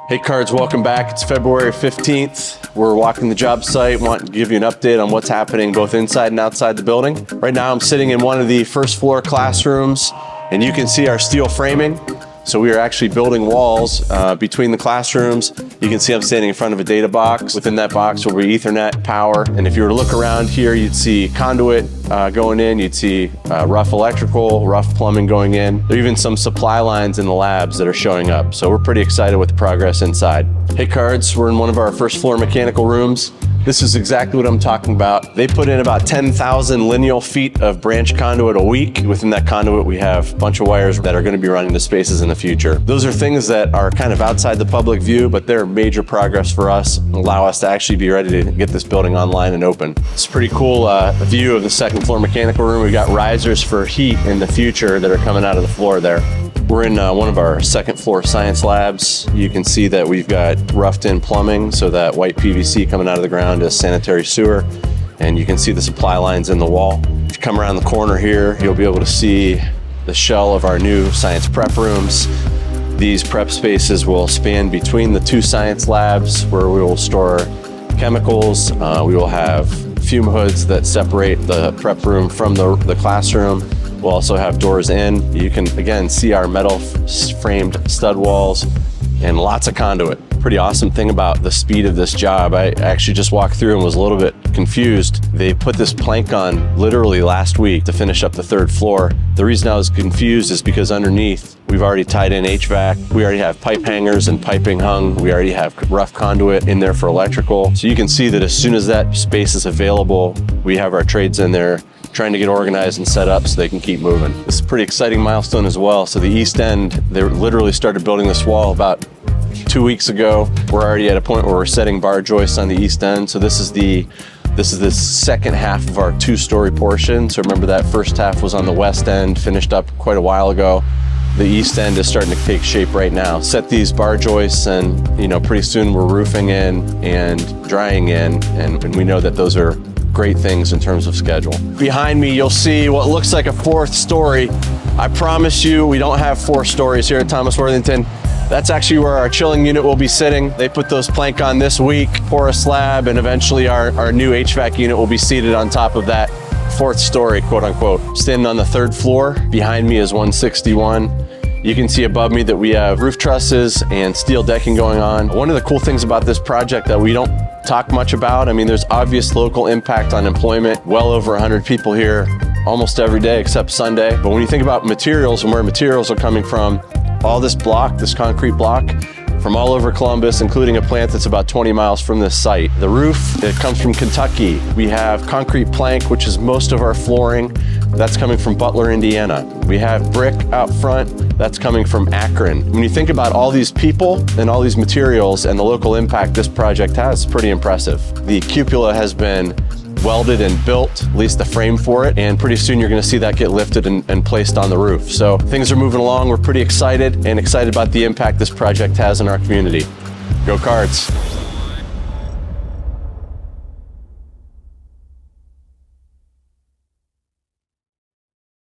Hey Cards, welcome back. It's February 15th. We're walking the job site, want to give you an update on what's happening both inside and outside the building. Right now I'm sitting in one of the first floor classrooms and you can see our steel framing. So we are actually building walls between the classrooms. You can see I'm standing in front of a data box. Within that box will be Ethernet, power, and if you were to look around here, you'd see conduit going in, you'd see rough electrical, rough plumbing going in. There are even some supply lines in the labs that are showing up. So we're pretty excited with the progress inside. Hey Cards, we're in one of our first floor mechanical rooms. This is exactly what I'm talking about. They put in about 10,000 lineal feet of branch conduit a week. Within that conduit, we have a bunch of wires that are going to be running to spaces in the future. Those are things that are kind of outside the public view, but they're major progress for us and allow us to actually be ready to get this building online and open. It's a pretty cool view of the second floor mechanical room. We've got risers for heat in the future that are coming out of the floor there. We're in one of our second floor science labs. You can see that we've got roughed in plumbing, so that white PVC coming out of the ground is sanitary sewer. And you can see the supply lines in the wall. If you come around the corner here, you'll be able to see the shell of our new science prep rooms. These prep spaces will span between the two science labs where we will store chemicals. We will have fume hoods that separate the prep room from the classroom. We'll also have doors in. You can, again, see our metal framed stud walls and lots of conduit. Pretty awesome thing about the speed of this job. I actually just walked through and was a little bit confused. They put this plank on literally last week to finish up the third floor. The reason I was confused is because underneath, we've already tied in HVAC. We already have pipe hangers and piping hung. We already have rough conduit in there for electrical. So you can see that as soon as that space is available, we have our trades in there trying to get organized and set up so they can keep moving. This is a pretty exciting milestone as well. So the east end, they literally started building this wall about 2 weeks ago. We're already at a point where we're setting bar joists on the east end. So this is the second half of our 2-story portion. So remember that first half was on the west end, finished up quite a while ago. The east end is starting to take shape right now. Set these bar joists and pretty soon we're roofing in and drying in, and we know that those are great things in terms of schedule. Behind me, you'll see what looks like a 4th story. I promise you, we don't have 4 stories here at Thomas Worthington. That's actually where our chilling unit will be sitting. They put those plank on this week, pour a slab, and eventually our new HVAC unit will be seated on top of that 4th story, quote unquote. Standing on the 3rd floor, behind me is 161. You can see above me that we have roof trusses and steel decking going on. One of the cool things about this project that we don't talk much about, there's obvious local impact on employment. Well over 100 people here almost every day except Sunday. But when you think about materials and where materials are coming from, all this block, this concrete block, from all over Columbus, including a plant that's about 20 miles from this site. The roof, it comes from Kentucky. We have concrete plank, which is most of our flooring. That's coming from Butler, Indiana. We have brick out front. That's coming from Akron. When you think about all these people and all these materials and the local impact this project has, it's pretty impressive. The cupola has been welded and built, at least the frame for it, and pretty soon you're going to see that get lifted and placed on the roof. So things are moving along. We're pretty excited about the impact this project has in our community. Go Cards.